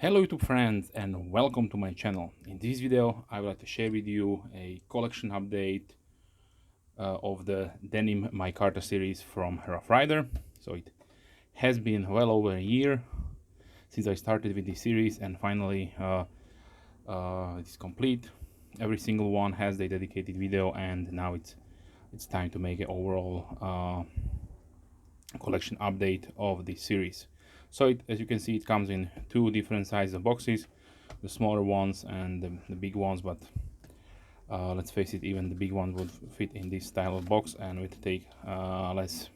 Hello YouTube friends and welcome to my channel. In this video I would like to share with you a collection update of the Denim Micarta series from Ryder. So it has been well over a year since I started with this series, and finally it is complete. Every single one has a dedicated video, and now it's time to make an overall collection update of this series. So as you can see, it comes in two different sizes of boxes, the smaller ones and the big ones, but let's face it, even the big ones would fit in this style of box and would take less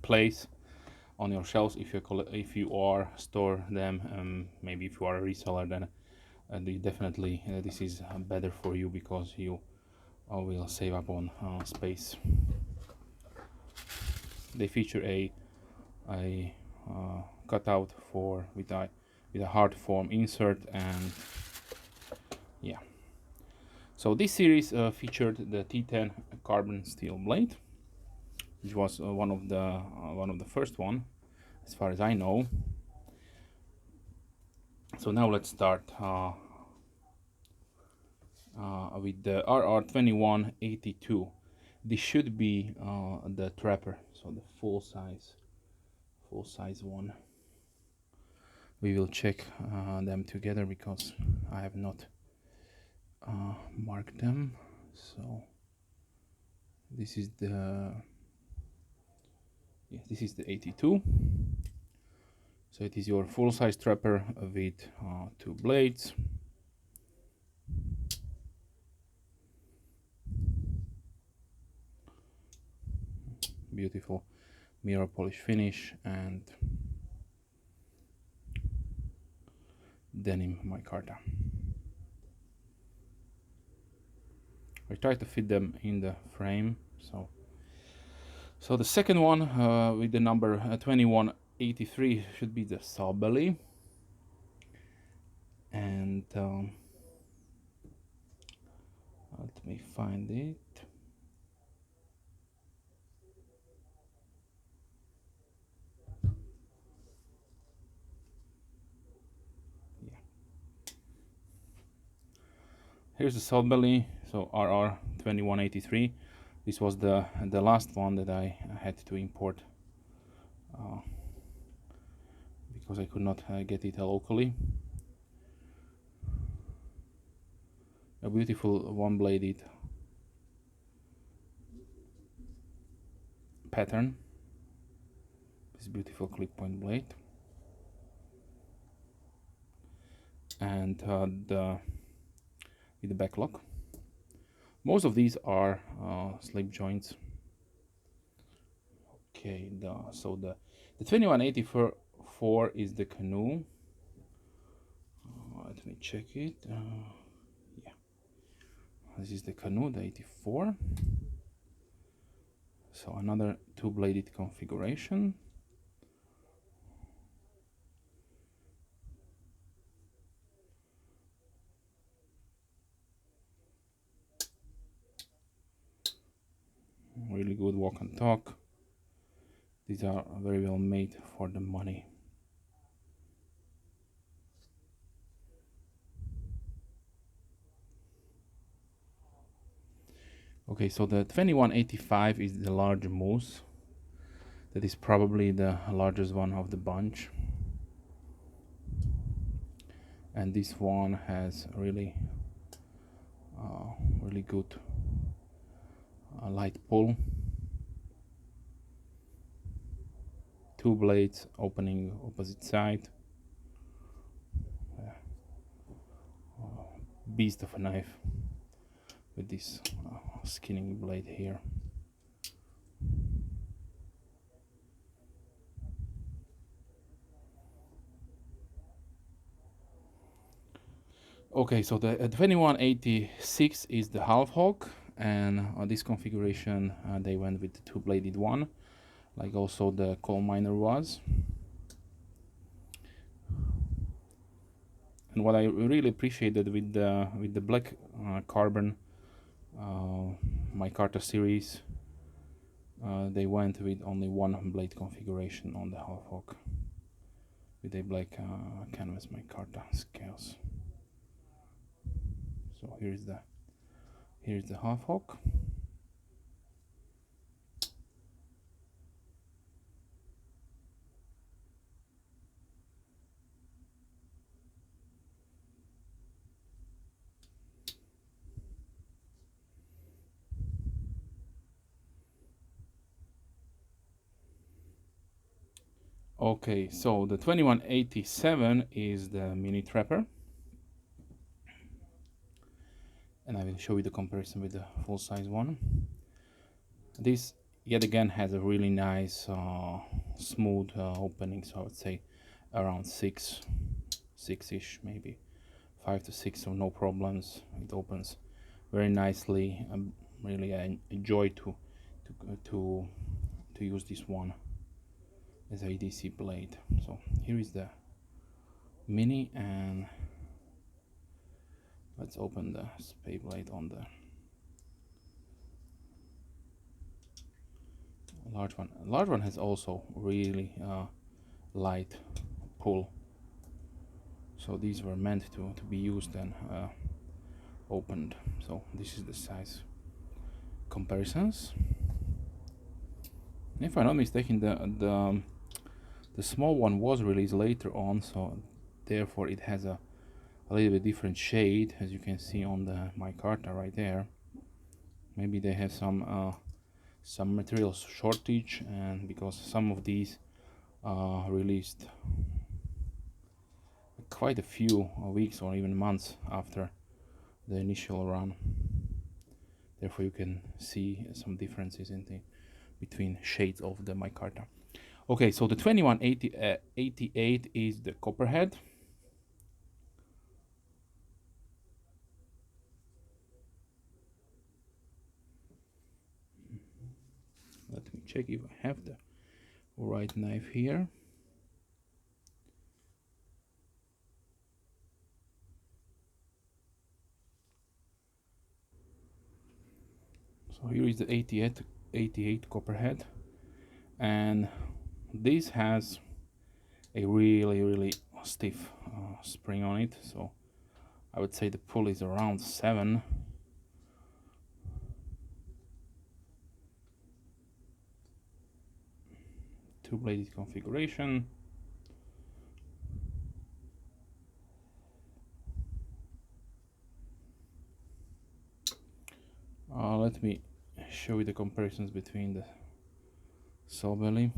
place on your shelves if you are store them. Maybe if you are a reseller, then definitely this is better for you because you will save up on space. They feature a cutout with a hard form insert, and yeah. So this series featured the T10 carbon steel blade, which was one of the first one, as far as I know. So now let's start with the RR2182. This should be the Trapper, so the full size one. We will check them together because I have not marked them. So this is the 82. So it is your full-size Trapper with two blades. Beautiful mirror polish finish and denim micarta. I try to fit them in the frame. So the second one with the number 2183 should be the saw belly, and let me find it. Yeah, here's the saw belly. So RR2183. This was the last one that I had to import because I could not get it locally. A beautiful one-bladed pattern. This beautiful clip point blade, and with the back lock. Most of these are slip joints. Okay, so the 2184 is the canoe. Let me check it. Yeah, this is the canoe, the 84. So another two-bladed configuration. Really good walk and talk. These are very well made for the money. Okay, so the 2185 is the large moose. That is probably the largest one of the bunch. And this one has really good light pull. Two blades opening opposite side. Beast of a knife with this skinning blade here. Okay, so the 2186 is the half hawk, and this configuration they went with the two-bladed one, like also the coal miner was. And what I really appreciated with the black carbon micarta series, they went with only one blade configuration on the half hawk. with a black canvas micarta scales. So here's the half hook. Okay, so the 2187 is the mini trapper, and I will show you the comparison with the full-size one. This yet again has a really nice smooth opening, so I would say around six-ish, maybe 5 to 6, so no problems. It opens very nicely. Really I enjoy to use this one as a DC blade. So here is the mini, and let's open the spay blade on the large one. Large one has also really light pull, so these were meant to be used and opened. So this is the size comparisons. If I'm not mistaken, the small one was released later on, so therefore it has a little bit different shade, as you can see on the micarta right there. Maybe they have some material shortage, and because some of these released quite a few weeks or even months after the initial run, therefore you can see some differences between shades of the micarta. Okay, so the 2188 is the copperhead. Let me check if I have the right knife here. So here is the 88 copperhead, and this has a really stiff spring on it, so I would say the pull is around 7. Two-bladed configuration. Let me show you the comparisons between the saw belly.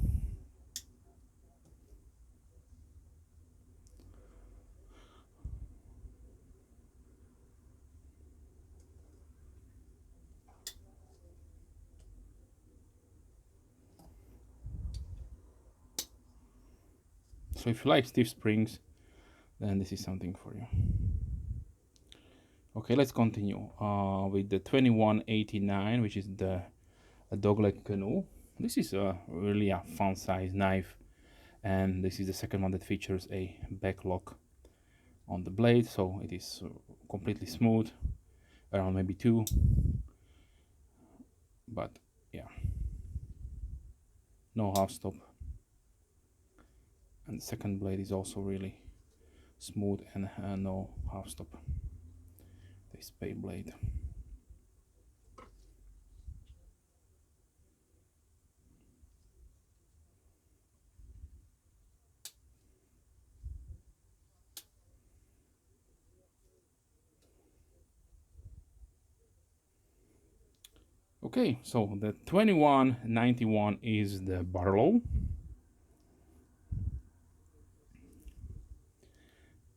So if you like stiff springs, then this is something for you. Okay, let's continue with the 2189, which is the dogleg canoe. This is really a fun size knife, and this is the second one that features a back lock on the blade, so it is completely smooth, around maybe 2, but yeah, no half stop. And the second blade is also really smooth and no half stop. The spay blade. Okay, so the 2191 is the Barlow,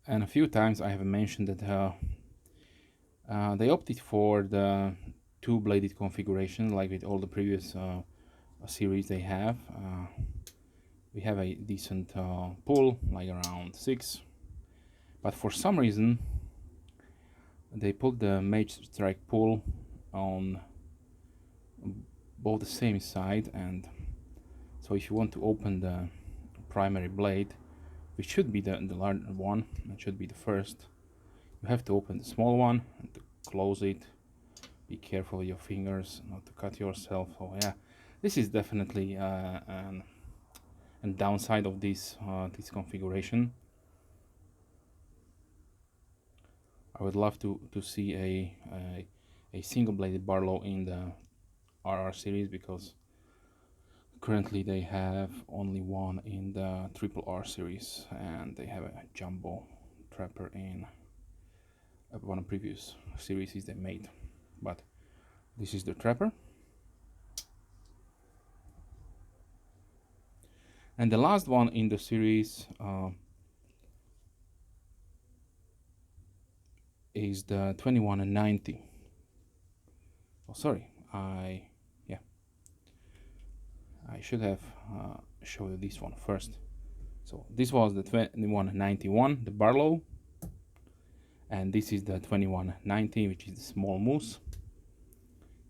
and a few times I have mentioned that they opted for the two-bladed configuration, like with all the previous series they have. We have a decent pull, like around 6, but for some reason they put the mage strike pull on both the same side, and so if you want to open the primary blade, which should be the large one, it should be the first, you have to open the small one and to close it. Be careful with your fingers not to cut yourself. So yeah, this is definitely and downside of this this configuration. I would love to see a single bladed Barlow in the RR series, because currently they have only one in the triple R series, and they have a jumbo trapper in one of the previous series they made. But this is the trapper. And the last one in the series is the 2190. Oh, sorry, I should have showed you this one first. So this was the 2191, the Barlow, and this is the 2190, which is the small moose.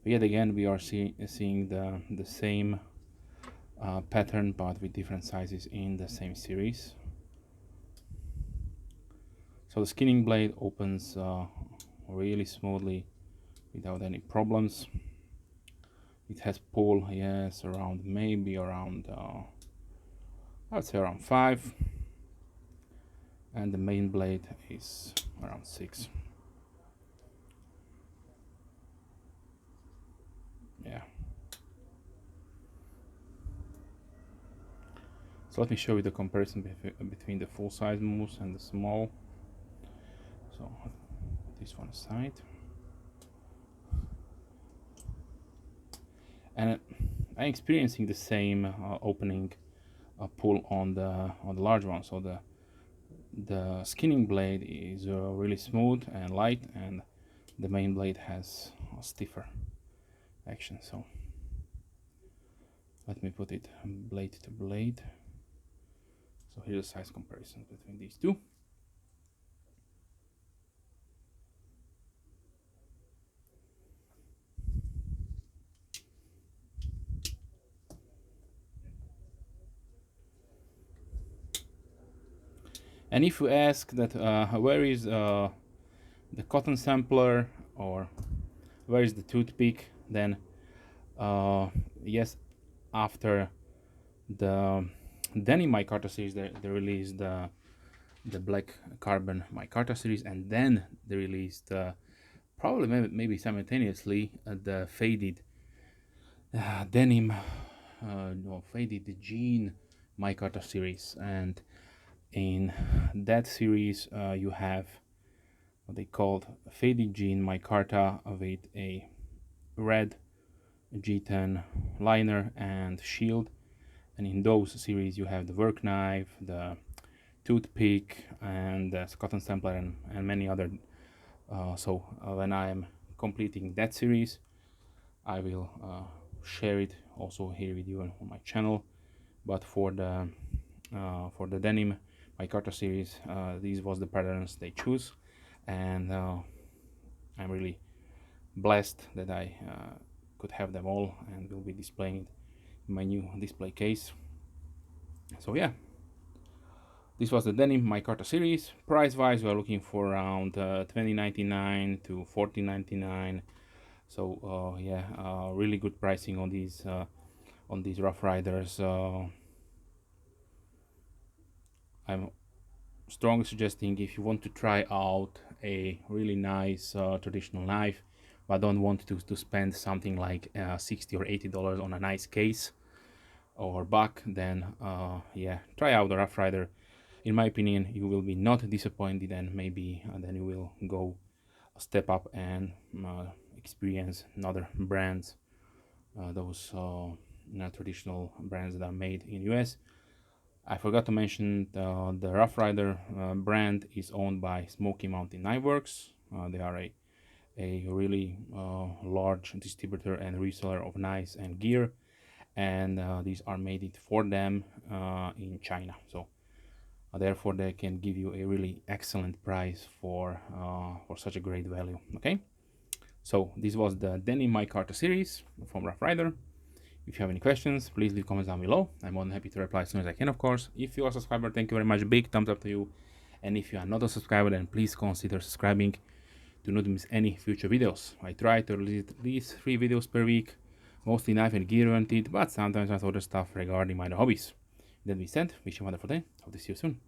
But yet again, we are seeing the same pattern, but with different sizes in the same series. So the skinning blade opens really smoothly without any problems. It has pull, yes, around maybe around I would say around 5, and the main blade is around 6. Yeah. So let me show you the comparison between the full size moose and the small. So this one aside, and I'm experiencing the same opening pull on the large one. So the skinning blade is really smooth and light, and the main blade has a stiffer action. So let me put it blade to blade. So here's a size comparison between these two. And if you ask that where is the cotton sampler, or where is the toothpick, then yes, after the Denim Micarta series, they released the black carbon Micarta series, and then they released probably maybe simultaneously the faded denim no, faded jean Micarta series. And in that series you have what they called faded jean Micarta with a red G10 liner and shield. And in those series you have the work knife, the toothpick, and the cotton sampler, and many other. So when I am completing that series, I will share it also here with you on my channel. But for the denim Micarta series, these was the patterns they choose, and I'm really blessed that I could have them all, and will be displaying it in my new display case. So yeah, this was the Denim Micarta series. Price wise, we are looking for around $20.99 to $14.99. So yeah, really good pricing on these Rough Riders. I'm strongly suggesting, if you want to try out a really nice traditional knife, but don't want to spend something like $60 or $80 on a nice case or buck, then yeah, try out the Rough Rider. In my opinion, you will be not disappointed, and maybe then you will go a step up and experience another brands, those traditional brands that are made in US. I forgot to mention the Rough Rider brand is owned by Smoky Mountain Knife Works. They are a really large distributor and reseller of knives and gear, and these are made it for them in China. So therefore they can give you a really excellent price for such a great value. Okay, so this was the Denim Micarta series from Rough Rider. If you have any questions, please leave comments down below. I'm more than happy to reply as soon as I can, of course. If you are a subscriber, thank you very much. Big thumbs up to you. And if you are not a subscriber, then please consider subscribing to not miss any future videos. I try to release at least 3 videos per week, mostly knife and gear oriented, but sometimes I other stuff regarding my hobbies. That being said, wish you a wonderful day. Hope to see you soon.